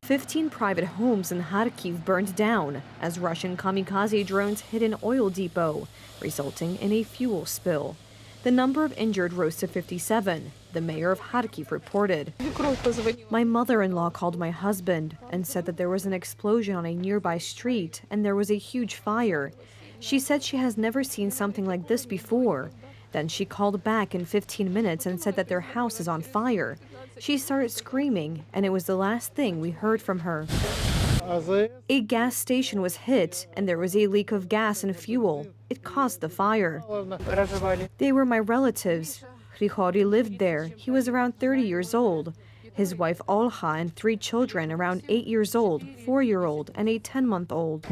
15 private homes in Kharkiv burned down as Russian kamikaze drones hit an oil depot, resulting in a fuel spill. The number of injured rose to 57, the mayor of Kharkiv reported. My mother-in-law called my husband and said that there was an explosion on a nearby street and there was a huge fire. She said she has never seen something like this before. Then she called back in 15 minutes and said that their house is on fire. She started screaming, and it was the last thing we heard from her. A gas station was hit, and there was a leak of gas and fuel. It caused the fire. They were my relatives. Hrihori lived there. He was around 30 years old. His wife Olha and 3 children around 8 years old, 4-year-old, and a 10-month-old.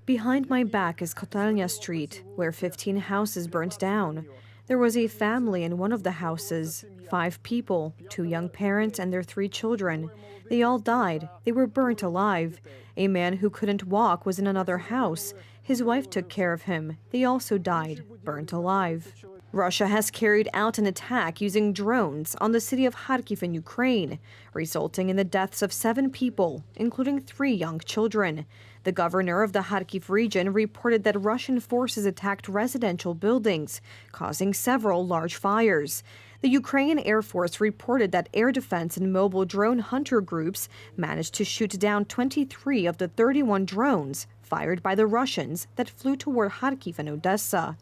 Behind my back is Kotelnia Street, where 15 houses burnt down. There was a family in one of the houses, 5 people, 2 young parents and their 3 children. They all died. They were burnt alive. A man who couldn't walk was in another house. His wife took care of him. They also died, burnt alive. Russia has carried out an attack using drones on the city of Kharkiv in Ukraine, resulting in the deaths of 7 people, including 3 young children. The governor of the Kharkiv region reported that Russian forces attacked residential buildings, causing several large fires. The Ukrainian Air Force reported that air defense and mobile drone hunter groups managed to shoot down 23 of the 31 drones fired by the Russians that flew toward Kharkiv and Odessa.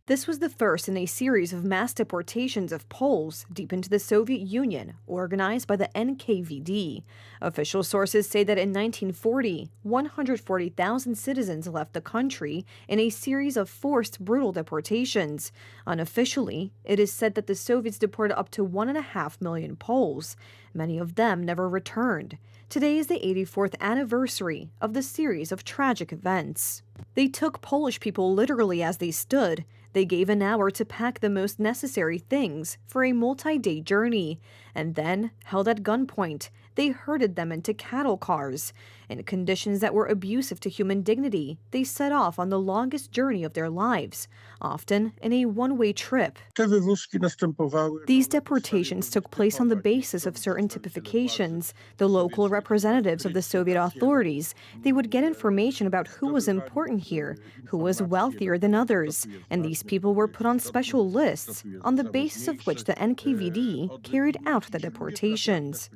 This was the first in a series of mass deportations of Poles deep into the Soviet Union, organized by the NKVD. Official sources say that in 1940, 140,000 citizens left the country in a series of forced, brutal deportations. Unofficially, it is said that the Soviets deported up to 1.5 million Poles. Many of them never returned. Today is the 84th anniversary of the series of tragic events. They took Polish people literally as they stood. They gave an hour to pack the most necessary things for a multi-day journey, and then, held at gunpoint, they herded them into cattle cars. In conditions that were abusive to human dignity, they set off on the longest journey of their lives, often in a one-way trip. These deportations took place on the basis of certain typifications. The local representatives of the Soviet authorities, they would get information about who was important here, who was wealthier than others, and these people were put on special lists, on the basis of which the NKVD carried out the deportations.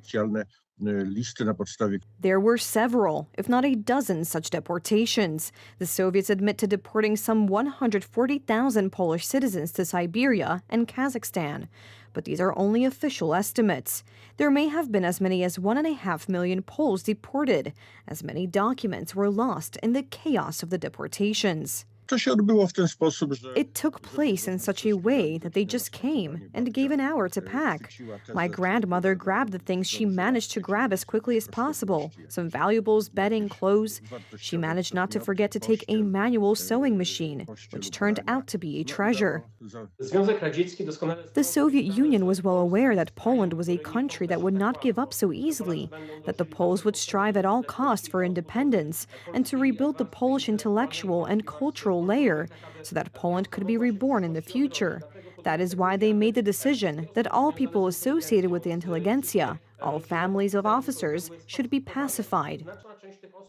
There were several, if not a dozen, such deportations. The Soviets admit to deporting some 140,000 Polish citizens to Siberia and Kazakhstan. But these are only official estimates. There may have been as many as 1.5 million Poles deported, as many documents were lost in the chaos of the deportations. It took place in such a way that they just came and gave an hour to pack. My grandmother grabbed the things she managed to grab as quickly as possible, some valuables, bedding, clothes. She managed not to forget to take a manual sewing machine, which turned out to be a treasure. The Soviet Union was well aware that Poland was a country that would not give up so easily, that the Poles would strive at all costs for independence and to rebuild the Polish intellectual and cultural layer so that Poland could be reborn in the future. That is why they made the decision that all people associated with the intelligentsia, all families of officers, should be pacified.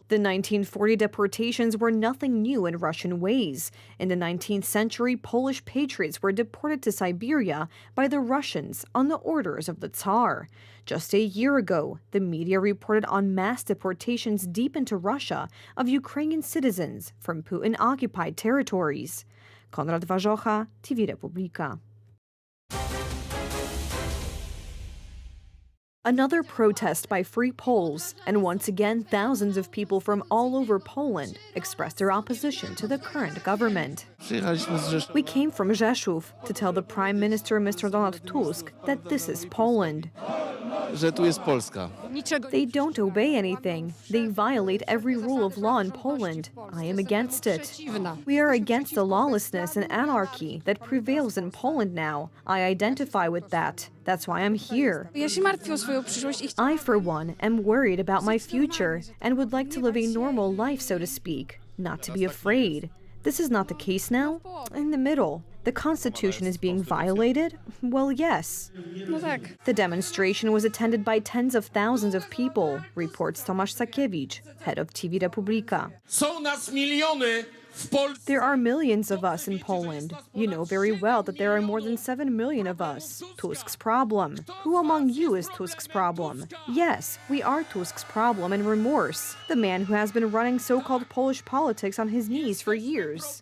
The 1940 deportations were nothing new in Russian ways. In the 19th century, Polish patriots were deported to Siberia by the Russians on the orders of the Tsar. Just a year ago, the media reported on mass deportations deep into Russia of Ukrainian citizens from Putin-occupied territories. Konrad Warzocha, TV Republika. Another protest by free Poles, and once again thousands of people from all over Poland expressed their opposition to the current government. We came from Rzeszów to tell the Prime Minister, Mr. Donald Tusk, that this is Poland. They don't obey anything. They violate every rule of law in Poland. I am against it. We are against the lawlessness and anarchy that prevails in Poland now. I identify with that. That's why I'm here. I, for one, am worried about my future and would like to live a normal life, so to speak, not to be afraid. This is not the case now. In the middle. The Constitution is being violated? Well, yes. The demonstration was attended by tens of thousands of people, reports Tomasz Sakiewicz, head of TV Republika. There are millions of us in Poland. You know very well that there are more than 7 million of us. Tusk's problem. Who among you is Tusk's problem? Yes, we are Tusk's problem and remorse. The man who has been running so-called Polish politics on his knees for years.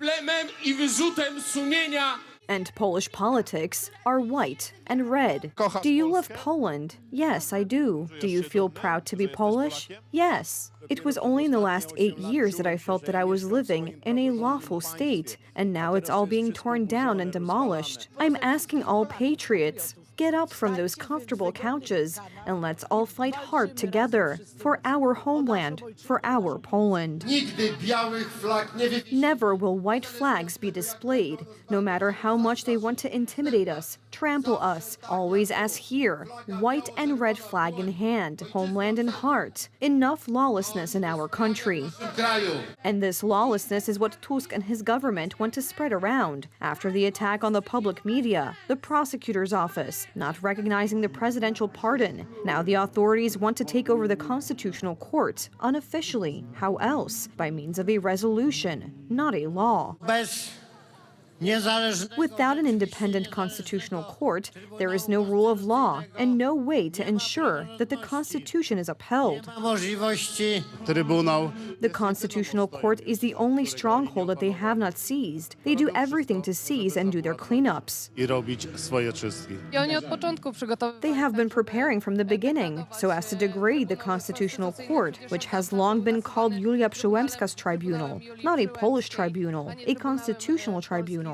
And Polish politics are white and red. Do you love Poland? Yes, I do. Do you feel proud to be Polish? Yes. It was only in the last 8 years that I felt that I was living in a lawful state, and now it's all being torn down and demolished. I'm asking all patriots, get up from those comfortable couches and let's all fight hard together for our homeland, for our Poland. Never will white flags be displayed, no matter how much they want to intimidate us, trample us, always as here, white and red flag in hand, homeland in heart. Enough lawlessness in our country. And this lawlessness is what Tusk and his government want to spread around. After the attack on the public media, the prosecutor's office, not recognizing the presidential pardon. Now the authorities want to take over the Constitutional Court, unofficially. How else? By means of a resolution, not a law. Without an independent constitutional court, there is no rule of law and no way to ensure that the Constitution is upheld. The Constitutional Court is the only stronghold that they have not seized. They do everything to seize and do their cleanups. They have been preparing from the beginning so as to degrade the Constitutional Court, which has long been called Julia Przyłębska's tribunal, not a Polish tribunal, a constitutional tribunal.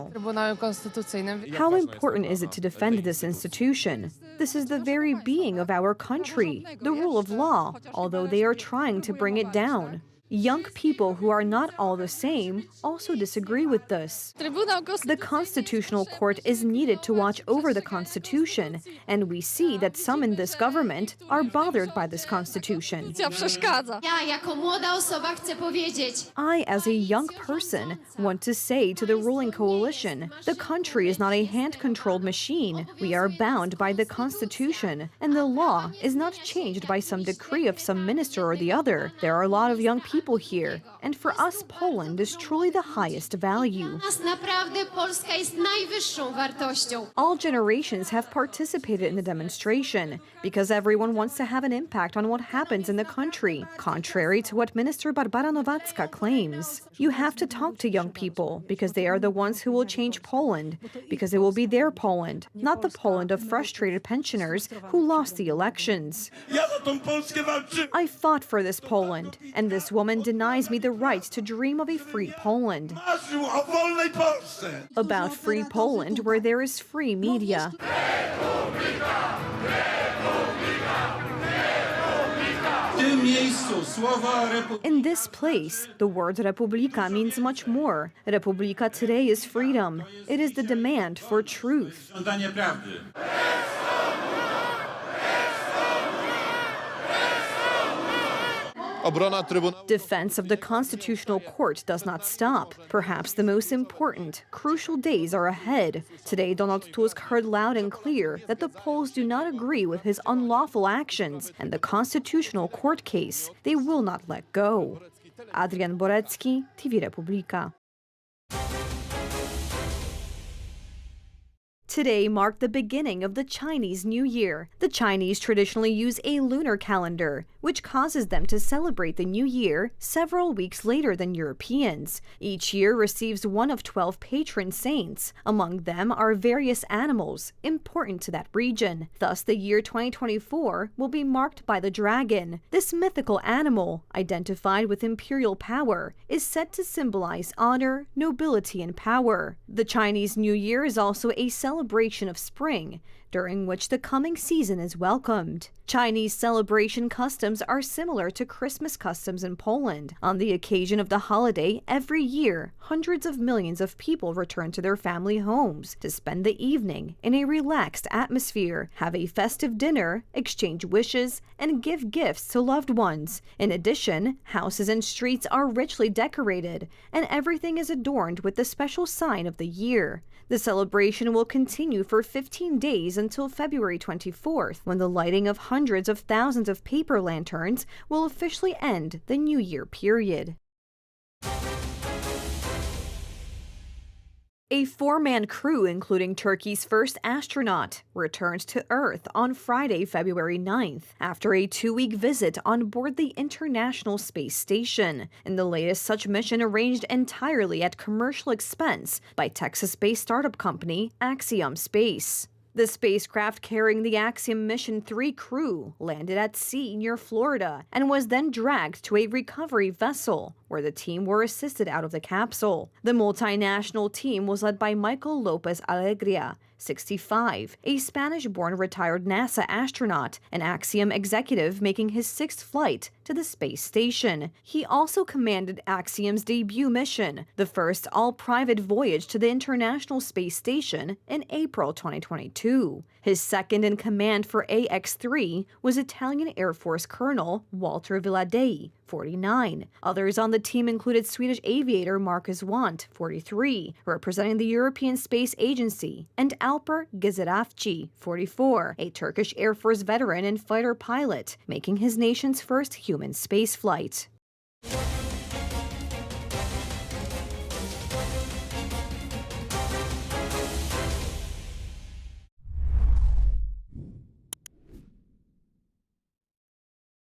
How important is it to defend this institution? This is the very being of our country, the rule of law, although they are trying to bring it down. Young people who are not all the same also disagree with this. The Constitutional Court is needed to watch over the Constitution, and we see that some in this government are bothered by this Constitution. I, as a young person, want to say to the ruling coalition, the country is not a hand-controlled machine. We are bound by the Constitution, and the law is not changed by some decree of some minister or the other. There are a lot of young people here, and for us, Poland is truly the highest value. All generations have participated in the demonstration because everyone wants to have an impact on what happens in the country, contrary to what Minister Barbara Nowacka claims. You have to talk to young people because they are the ones who will change Poland, because it will be their Poland, not the Poland of frustrated pensioners who lost the elections. I fought for this Poland, and this woman denies me the right to dream of a free Poland. About free Poland where there is free media. In this place, the word Republika means much more. Republika today is freedom. It is the demand for truth. Defense of the Constitutional Court does not stop. Perhaps the most important, crucial days are ahead. Today, Donald Tusk heard loud and clear that the Poles do not agree with his unlawful actions and the Constitutional Court case. They will not let go. Adrian Borecki, TV Republika. Today marked the beginning of the Chinese New Year. The Chinese traditionally use a lunar calendar, which causes them to celebrate the New Year several weeks later than Europeans. Each year receives one of 12 patron saints. Among them are various animals important to that region. Thus, the year 2024 will be marked by the dragon. This mythical animal, identified with imperial power, is said to symbolize honor, nobility, and power. The Chinese New Year is also a celebration of spring. during which the coming season is welcomed. Chinese celebration customs are similar to Christmas customs in Poland. On the occasion of the holiday, every year, hundreds of millions of people return to their family homes to spend the evening in a relaxed atmosphere, have a festive dinner, exchange wishes, and give gifts to loved ones. In addition, houses and streets are richly decorated, and everything is adorned with the special sign of the year. The celebration will continue for 15 days until February 24th, when the lighting of hundreds of thousands of paper lanterns will officially end the New Year period. A four-man crew, including Turkey's first astronaut, returned to Earth on Friday, February 9th, after a 2-week visit on board the International Space Station, in the latest such mission arranged entirely at commercial expense by Texas-based startup company Axiom Space. The spacecraft carrying the Axiom Mission 3 crew landed at sea near Florida and was then dragged to a recovery vessel, where the team were assisted out of the capsule. The multinational team was led by Michael Lopez Alegria, 65, a Spanish-born retired NASA astronaut, an Axiom executive making his 6th flight to the space station. He also commanded Axiom's debut mission, the first all-private voyage to the International Space Station in April 2022. His second in command for AX-3 was Italian Air Force Colonel Walter Villadei, 49. Others on the team included Swedish aviator Marcus Want, 43, representing the European Space Agency, and Alper Gizerafci, 44, a Turkish Air Force veteran and fighter pilot, making his nation's first human spaceflight.